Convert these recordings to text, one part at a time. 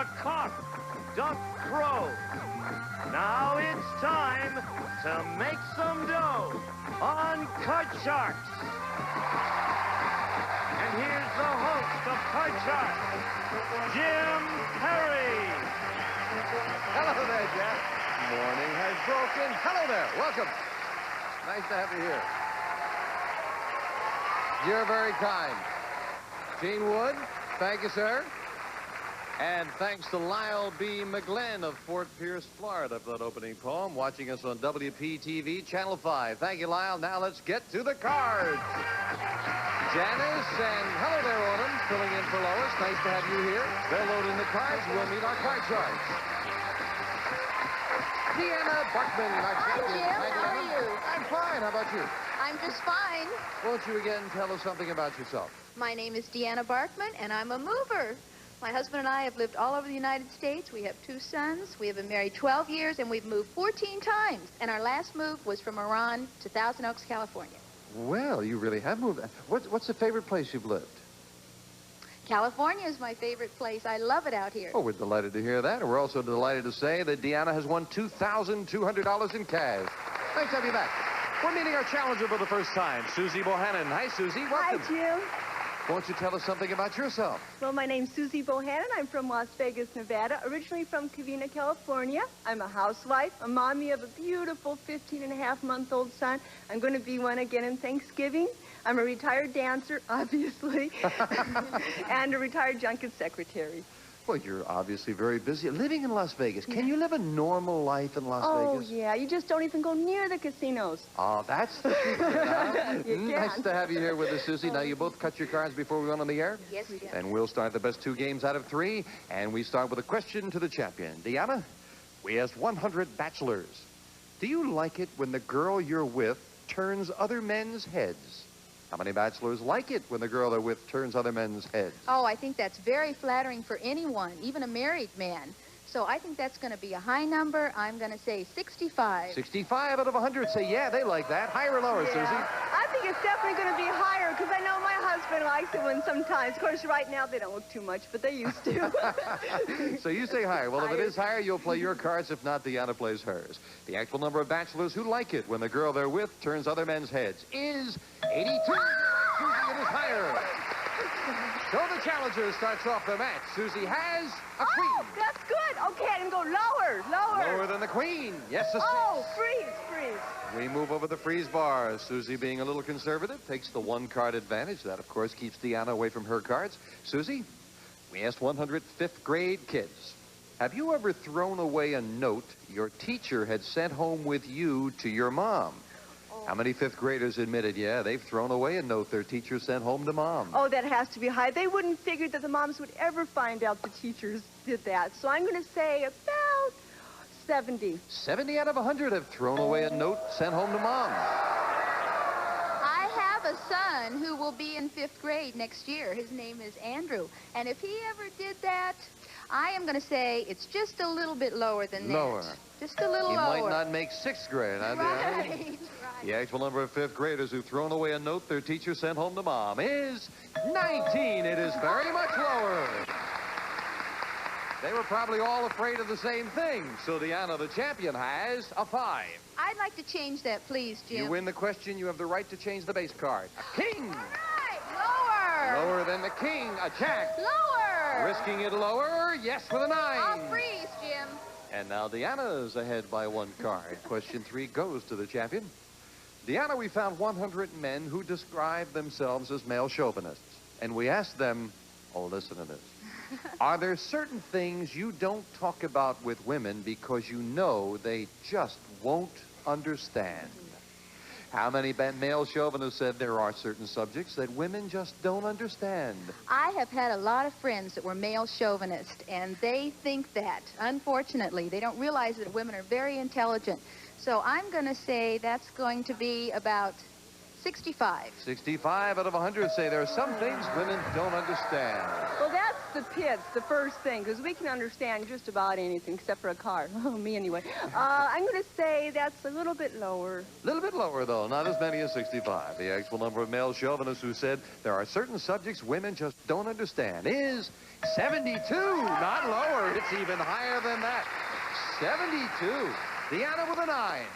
the cock, duck, crow. Now it's time to make some dough on Card Sharks. And here's the host of Card Sharks, Jim Perry. Hello there, Jeff. Morning has broken. Hello there. Welcome. Nice to have you here. You're very kind. Gene Wood, thank you, sir. And thanks to Lyle B. McGlynn of Fort Pierce, Florida, for that opening poem, watching us on WPTV Channel 5. Thank you, Lyle. Now let's get to the cards. Janice and hello there, Autumn, filling in for Lois. Nice to have you here. They'll load in the cards. We'll meet our card sharks. Deanna Buckman. Hi, Jim. How are you? I'm fine. How about you? I'm just fine. Won't you again tell us something about yourself? My name is Deanna Barkman, and I'm a mover. My husband and I have lived all over the United States. We have 2 sons. We have been married 12 years, and we've moved 14 times. And our last move was from Iran to Thousand Oaks, California. Well, you really have moved. What's the favorite place you've lived? California is my favorite place. I love it out here. Oh, we're delighted to hear that. And we're also delighted to say that Deanna has won $2,200 in cash. Thanks to have you back. We're meeting our challenger for the first time, Susi Bohannon. Hi, Susi. Welcome. Hi, Jim. Won't you tell us something about yourself? Well, my name's Susi Bohannon. I'm from Las Vegas, Nevada, originally from Covina, California. I'm a housewife, a mommy of a beautiful 15-and-a-half-month-old son. I'm going to be one again in Thanksgiving. I'm a retired dancer, obviously, and a retired junket secretary. Well, you're obviously very busy. Living in Las Vegas, can you live a normal life in Las Vegas? Oh, yeah. You just don't even go near the casinos. Oh, that's the secret, huh? You Nice can. to have you here with us, Susi. Now, you both cut your cards before we went on the air? Yes, Jim. And we'll start the best 2 games out of 3. And we start with a question to the champion. Deanna, we asked 100 bachelors. Do you like it when the girl you're with turns other men's heads? How many bachelors like it when the girl they're with turns other men's heads? Oh, I think that's very flattering for anyone, even a married man. So I think that's going to be a high number. I'm going to say 65. 65 out of 100 say, yeah, they like that. Higher or lower, Susi? I think it's definitely going to be higher because I know my husband likes it when sometimes. Of course, right now they don't look too much, but they used to. So you say higher. Well, if it is higher, you'll play your cards. If not, Deanna plays hers. The actual number of bachelors who like it when the girl they're with turns other men's heads is 82. Susi, it is higher. So the challenger starts off the match. Susi has a queen. Oh, that's good. Okay, I can go lower, lower. Lower than the queen. Yes, a 6. Oh, freeze, freeze. We move over the freeze bar. Susi, being a little conservative, takes the 1-card advantage. That, of course, keeps Deanna away from her cards. Susi, we asked 100 fifth-grade kids. Have you ever thrown away a note your teacher had sent home with you to your mom? How many 5th graders admitted, yeah, they've thrown away a note their teacher sent home to mom? Oh, that has to be high. They wouldn't figure that the moms would ever find out the teachers did that. So I'm going to say about 70. 70 out of 100 have thrown away a note sent home to mom. I have a son who will be in 5th grade next year. His name is Andrew. And if he ever did that, I am going to say it's just a little bit lower than that. Lower. Just a little He lower. might not make 6th grade, huh, Deanna? Right. The actual number of 5th graders who've thrown away a note their teacher sent home to mom is 19. It is very much lower. They were probably all afraid of the same thing. So Deanna, the champion, has a 5. I'd like to change that, please, Jim. You win the question. You have the right to change the base card. A king. All right. Lower. Lower than the king. A jack. Lower. Risking it lower. Yes, with a 9. I'll freeze, Jim. And now Deanna's ahead by 1 card. Question 3 goes to the champion. Deanna, we found 100 men who describe themselves as male chauvinists. And we asked them, oh, listen to this. Are there certain things you don't talk about with women because you know they just won't understand? How many male chauvinists said there are certain subjects that women just don't understand? I have had a lot of friends that were male chauvinists, and they think that, unfortunately. They don't realize that women are very intelligent. So I'm going to say that's going to be about 65. 65 out of 100 say there are some things women don't understand. Well, that's the pits, the first thing, because we can understand just about anything except for a car. Me anyway. I'm going to say that's a little bit lower. A little bit lower, though, not as many as 65. The actual number of male chauvinists who said there are certain subjects women just don't understand is 72, not lower. It's even higher than that. 72. Deanna with a 9.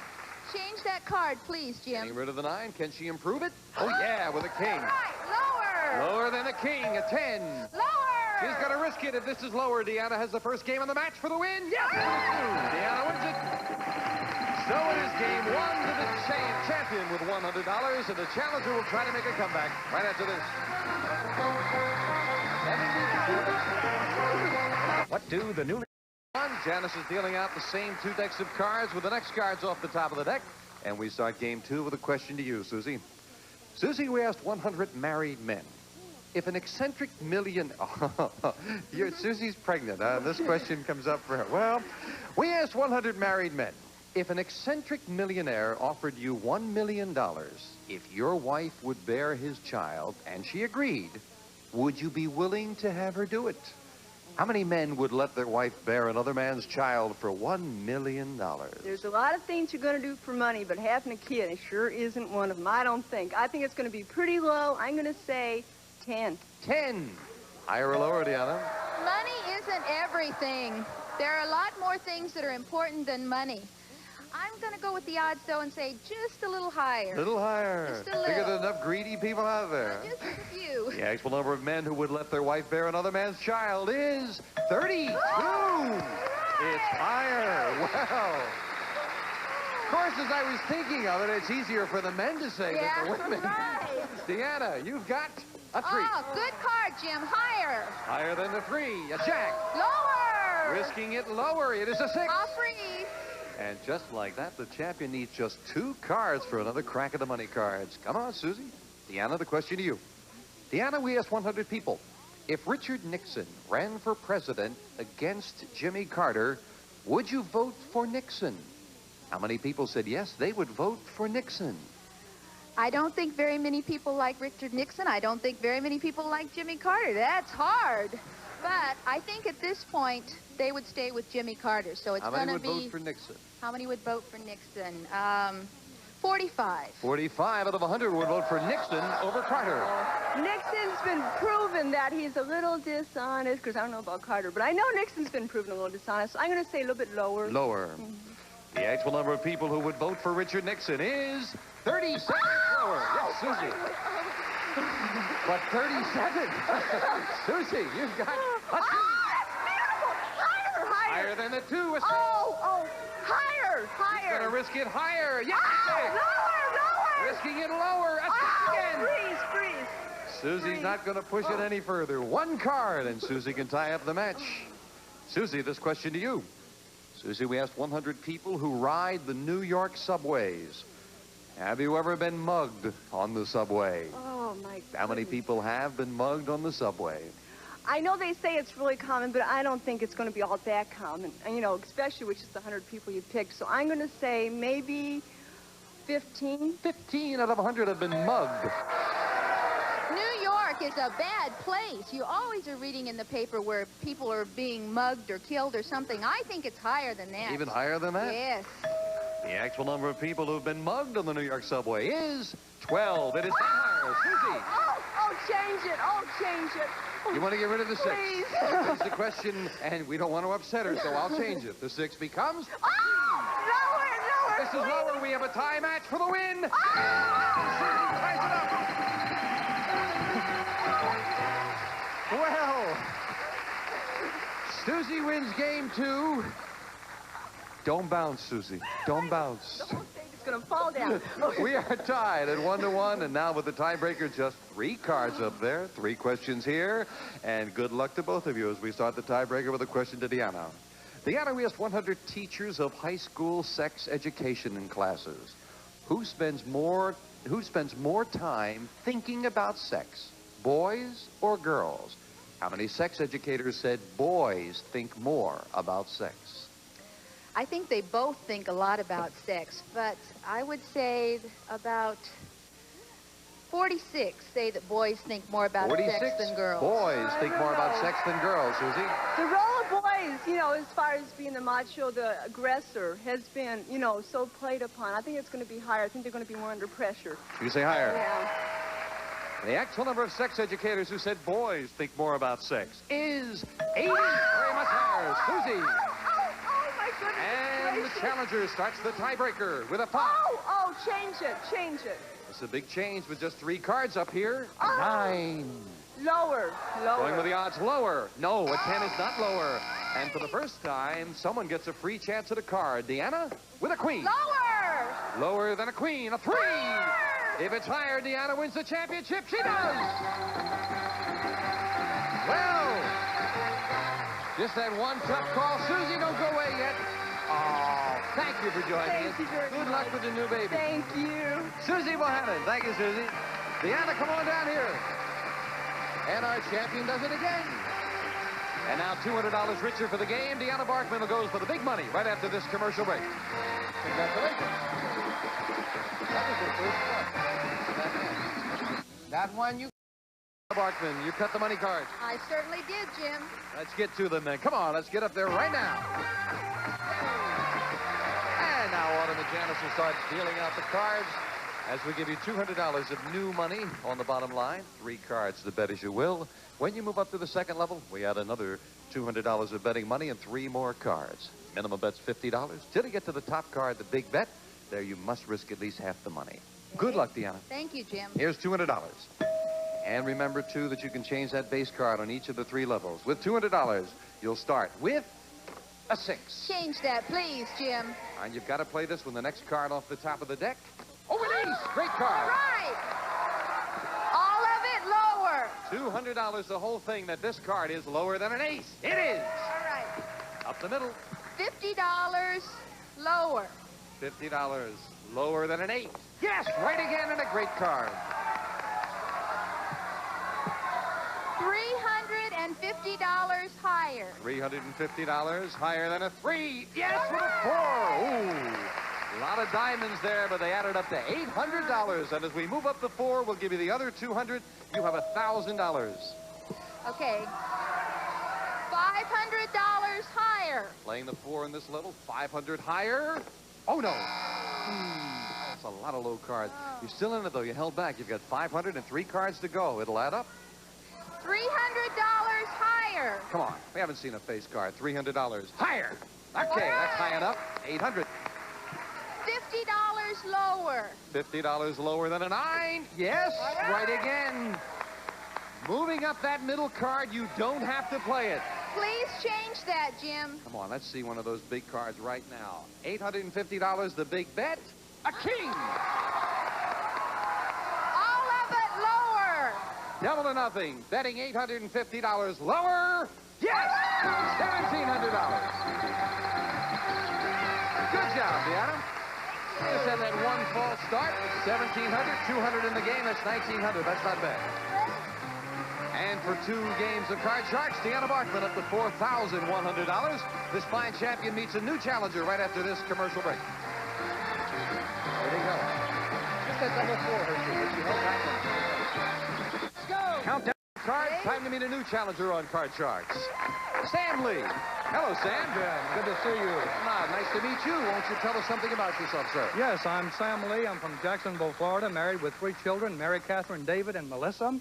Change that card, please, Jim. Getting rid of the 9. Can she improve it? Oh, yeah, with a king. Right, lower. Lower than a king, a 10. Lower. She's going to risk it if this is lower. Deanna has the first game of the match for the win. Yes! Deanna wins it. So it is game 1 to the champion with $100, and the challenger will try to make a comeback right after this. What do the newly... Janice is dealing out the same 2 decks of cards with the next cards off the top of the deck. And we start game 2 with a question to you, Susie. Susie, we asked 100 married men. If an eccentric Susie's pregnant. This question comes up for her. Well, we asked 100 married men. If an eccentric millionaire offered you $1 million, if your wife would bear his child, and she agreed, would you be willing to have her do it? How many men would let their wife bear another man's child for $1 million? There's a lot of things you're going to do for money, but having a kid, it sure isn't one of them, I don't think. I think it's going to be pretty low. I'm going to say 10. 10. Higher or lower, Deanna? Money isn't everything. There are a lot more things that are important than money. I'm going to go with the odds, though, and say just a little higher. A little higher. Just a little. Figure there's enough greedy people out there. Just a few. The actual number of men who would let their wife bear another man's child is 32. It's higher. Well, of course, as I was thinking of it, it's easier for the men to say than the women. Right. Deanna, you've got a 3. Oh, good card, Jim. Higher. Higher than the 3. A jack. Lower. Risking it lower. It is a 6. All free. And just like that, the champion needs just 2 cards for another crack at the money cards. Come on, Susie. Deanna, the question to you. Deanna, we asked 100 people. If Richard Nixon ran for president against Jimmy Carter, would you vote for Nixon? How many people said yes, they would vote for Nixon? I don't think very many people like Richard Nixon. I don't think very many people like Jimmy Carter. That's hard. But I think at this point, they would stay with Jimmy Carter. So it's going to be... How many would vote for Nixon? How many would vote for Nixon? 45. 45 out of 100 would vote for Nixon over Carter. Nixon's been proven that he's a little dishonest, because I don't know about Carter, but I know Nixon's been proven a little dishonest. So I'm going to say a little bit lower. Lower. The actual number of people who would vote for Richard Nixon is 37. Lower. Yes, Susie. But 37. Susie, you've got a 2. That's beautiful. Higher. Higher than the 2. A 6. Higher. You're going to risk it higher. Yes, Lower. Risking it lower. A 6 again. Freeze. Susie's not going to push it any further. 1 card, and Susie can tie up the match. Susie, this question to you. Susie, we asked 100 people who ride the New York subways. Have you ever been mugged on the subway? Oh, my goodness. How many people have been mugged on the subway? I know they say it's really common, but I don't think it's going to be all that common. And, you know, especially with just the 100 people you picked. So I'm going to say maybe 15. 15 out of 100 have been mugged. New York is a bad place. You always are reading in the paper where people are being mugged or killed or something. I think it's higher than that. Even higher than that? Yes. The actual number of people who have been mugged on the New York subway is 12. It is higher. Susie. Change it. You want to get rid of the 6? Please. That's the question, and we don't want to upset her, so I'll change it. The 6 becomes... Lower. This is lower. We have a tie match for the win. Susie ties it up. Well, Susie wins game 2. Don't bounce, Susie. Don't bounce. The whole thing is going to fall down. We are tied at 1-1, and now with the tiebreaker, just 3 cards up there, 3 questions here, and good luck to both of you as we start the tiebreaker with a question to Deanna. Deanna, we asked 100 teachers of high school sex education in classes. Who spends more time thinking about sex, boys or girls? How many sex educators said boys think more about sex? I think they both think a lot about sex, but I would say about 46 say that boys think more about 46 sex than girls. boys think more about sex than girls, Susie. The role of boys, you know, as far as being the macho, the aggressor, has been, you know, so played upon. I think it's going to be higher. I think they're going to be more under pressure. You say higher. Yeah. The actual number of sex educators who said boys think more about sex is 80. Very much higher. Susie. Oh, my goodness And the gracious. challenger starts the tiebreaker with a 5. Oh, change it. It's a big change with just 3 cards up here. Oh. 9. Lower. Going with the odds lower. No, a 10 is not lower. And for the first time, someone gets a free chance at a card. Deanna with a queen. Lower! Lower than a queen, a 3. If it's higher, Deanna wins the championship. She does. Well, just that one tough call. Susie, don't go away yet. Oh, thank you for joining us. Thank you very Good much. luck with the new baby. Thank you. Susie Bohannon. Thank you, Susie. Deanna, come on down here. And our champion does it again. And now $200 richer for the game. Deanna Barkman will go for the big money right after this commercial break. Congratulations. That was your first one. That one you... Barkman, you cut the money cards. I certainly did, Jim. Let's get to them then. Come on, let's get up there right now. And now Autumn and Janice will start dealing out the cards as we give you $200 of new money on the bottom line. 3 cards to bet as you will. When you move up to the second level, we add another $200 of betting money and 3 more cards. Minimum bet's $50. Till you get to the top card, the big bet, there you must risk at least half the money. Good luck, Deanna. Thank you, Jim. Here's $200. And remember, too, that you can change that base card on each of the 3 levels. With $200, you'll start with a 6. Change that, please, Jim. And you've got to play this when the next card off the top of the deck. Oh, an ace! Great All card. right. All of it lower. $200, the whole thing, that this card is lower than an ace. It is. All right. Up the middle. $50 lower. $50 lower than an 8. Yes, right again, and a great card. $350 higher. $350 higher than a 3. Yes, with a 4. Ooh. A lot of diamonds there, but they added up to $800. And as we move up the 4, we'll give you the other 200. You have $1,000. Okay. $500 higher. Playing the 4 in this level, 500 higher. Oh, no. That's a lot of low cards. Oh. You're still in it, though. You held back. You've got 500 and 3 cards to go. It'll add up. $300 higher. Come on. We haven't seen a face card. $300 higher. Okay, that's high enough. 800. $50 lower. $50 lower than a 9. Yes, right again. Moving up that middle card, you don't have to play it. Please change that, Jim. Come on, let's see one of those big cards right now. $850, the big bet. A king. All of it lower. Double to nothing. Betting $850 lower. Yes! $1,700. Good job, Deanna. Just had that one false start. 1,700, 200 in the game. That's 1,900. That's not bad. And for 2 games of Card Sharks, Deanna Barkman up to $4,100. This fine champion meets a new challenger right after this commercial break. There they go. Just that double 4, Hershey, but she held back one. Let's go. Countdown cards. Time to meet a new challenger on Card Sharks. Sam Lee. Hello, Sam. Good to see you. Nice to meet you. Won't you tell us something about yourself, sir? Yes, I'm Sam Lee. I'm from Jacksonville, Florida, married with 3 children, Mary Catherine, David, and Melissa.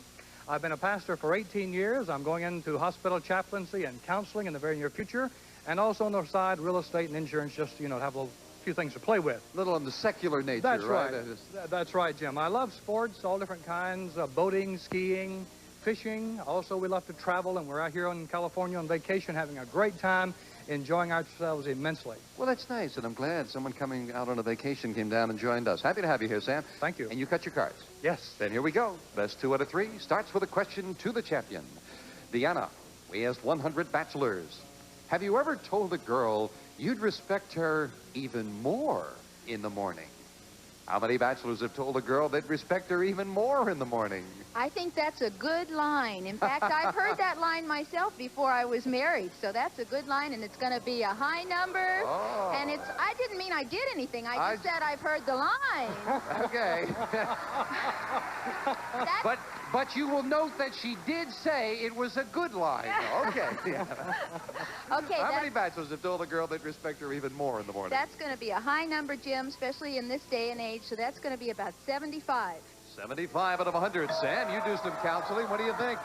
I've been a pastor for 18 years. I'm going into hospital chaplaincy and counseling in the very near future, and also on the side, real estate and insurance, just, you know, have a few things to play with. A little on the secular nature, That's right? right. That's right, Jim. I love sports, all different kinds, boating, skiing, fishing. Also, we love to travel, and we're out here in California on vacation, having a great time, enjoying ourselves immensely. Well, that's nice, and I'm glad someone coming out on a vacation came down and joined us. Happy to have you here, Sam. Thank you. And you cut your cards. Yes. Then here we go. Best 2 out of 3 starts with a question to the champion. Deanna, we asked 100 bachelors. Have you ever told a girl you'd respect her even more in the morning? How many bachelors have told a girl they'd respect her even more in the morning? I think that's a good line. In fact, I've heard that line myself before I was married. So that's a good line, and it's going to be a high number. Oh. And I didn't mean I did anything. I just said I've heard the line. Okay. But you will note that she did say it was a good line. Okay. Okay. How many bachelors have told a girl they'd respect her even more in the morning? That's going to be a high number, Jim, especially in this day and age. So that's going to be about 75. 75 out of 100. Sam, you do some counseling. What do you think?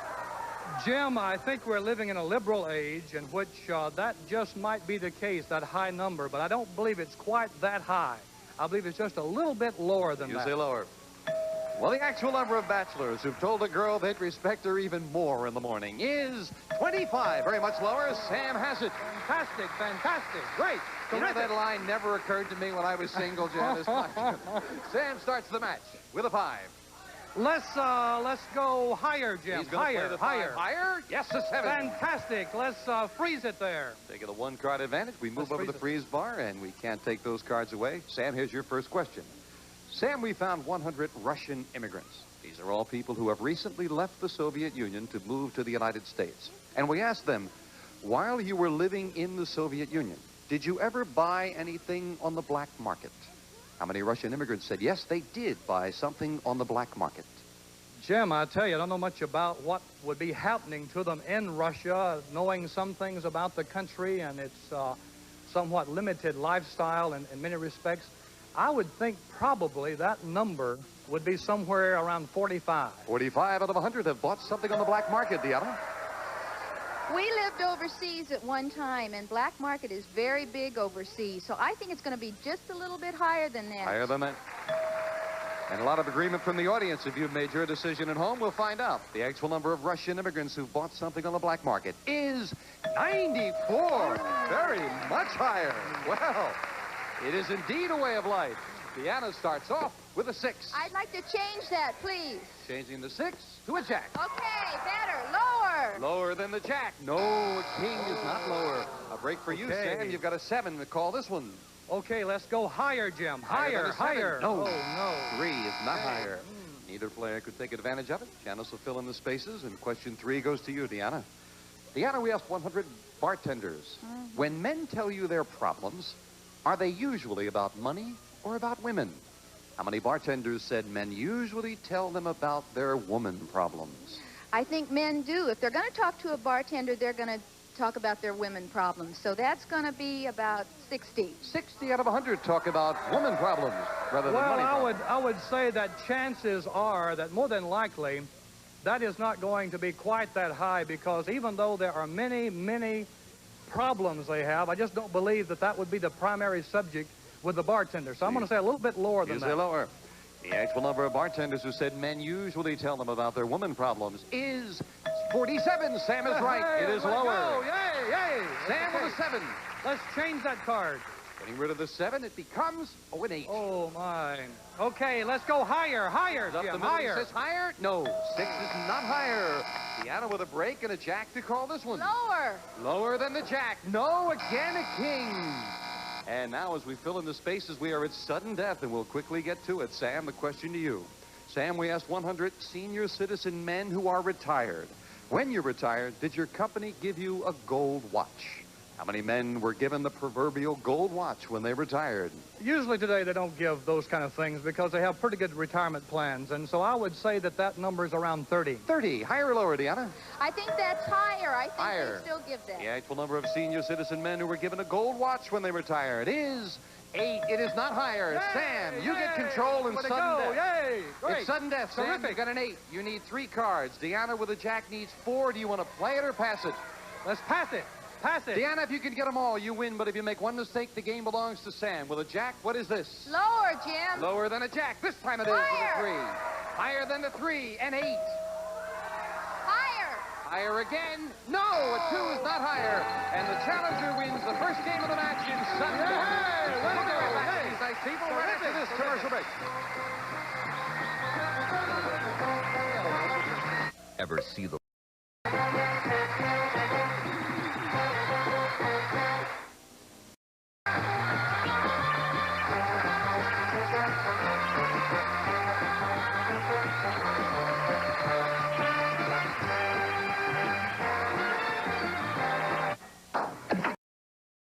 Jim, I think we're living in a liberal age in which that just might be the case, that high number, but I don't believe it's quite that high. I believe it's just a little bit lower than that. You say lower. Well, the actual number of bachelors who've told a girl they'd respect her even more in the morning is 25. Very much lower. Sam has it. Fantastic, fantastic. Great. You know, that line never occurred to me when I was single, Janice. Sam starts the match with a 5. Let's go higher, Jim. He's gonna play the higher. Higher? Yes, a 7. Fantastic. Let's freeze it there. Taking the 1-card advantage, we move over the freeze bar, and we can't take those cards away. Sam, here's your first question. Sam, we found 100 Russian immigrants. These are all people who have recently left the Soviet Union to move to the United States. And we asked them, while you were living in the Soviet Union, did you ever buy anything on the black market? How many Russian immigrants said, yes, they did buy something on the black market? Jim, I tell you, I don't know much about what would be happening to them in Russia, knowing some things about the country and its somewhat limited lifestyle in many respects. I would think probably that number would be somewhere around 45. 45 out of 100 have bought something on the black market, Deanna. We lived overseas at one time, and black market is very big overseas. So I think it's going to be just a little bit higher than that. Higher than that. And a lot of agreement from the audience. If you've made your decision at home, we'll find out. The actual number of Russian immigrants who've bought something on the black market is 94. Very much higher. Well, it is indeed a way of life. Deanna starts off with a 6. I'd like to change that, please. Changing the 6 to a jack. Okay, better. Lower. Lower than the jack. No, a king is not lower. A break for you, Sam. You've got a 7 to call this one. Okay, let's go higher, Jim. Higher, Higher. No. Oh, no. 3 is not higher. Neither player could take advantage of it. Janice will fill in the spaces, and question 3 goes to you, Deanna. Deanna, we asked 100 bartenders. When men tell you their problems, are they usually about money or about women? How many bartenders said men usually tell them about their woman problems? I think men do. If they're going to talk to a bartender, they're going to talk about their women problems. So that's going to be about 60. 60 out of 100 talk about woman problems rather than money problems. I would say that chances are that more than likely that is not going to be quite that high, because even though there are many, many problems they have, I just don't believe that that would be the primary subject with the bartender. So I'm going to say a little bit lower than that. You say lower. The actual number of bartenders who said men usually tell them about their woman problems is 47. Sam is right. It is lower. Yay, yay. Sam with a 7. Let's change that card. Getting rid of the 7, it becomes an 8. Oh, my. Okay, let's go higher, higher, Up Jim, the middle, higher. says higher? No, 6 is not higher. Deanna with a break and a jack to call this one. Lower. Lower than the jack. No, again a king. And now as we fill in the spaces, we are at sudden death, and we'll quickly get to it. Sam, the question to you. Sam, we asked 100 senior citizen men who are retired. When you retired, did your company give you a gold watch? How many men were given the proverbial gold watch when they retired? Usually today they don't give those kind of things because they have pretty good retirement plans. And so I would say that that number is around 30. 30. Higher or lower, Deanna? I think that's higher. I think Higher. they still give that. The actual number of senior citizen men who were given a gold watch when they retired is 8. It is not higher. Yay, Sam, you yay. get control in Way to sudden go. death. Yay. Great. It's sudden death, Sam. Terrific. You got an 8. You need 3 cards. Deanna with a jack needs 4. Do you want to play it or pass it? Let's pass it. Pass it. Deanna, if you can get them all, you win. But if you make one mistake, the game belongs to Sam. With a jack, what is this? Lower, Jim. Lower than a jack. This time it is Higher. with a 3. Higher than the 3, an 8. Higher. Higher again. No, a 2 is not higher. And the challenger wins the first game of the match in sudden death. Hey, way to go. Back to Hey. these nice people right after this commercial break. Ever see the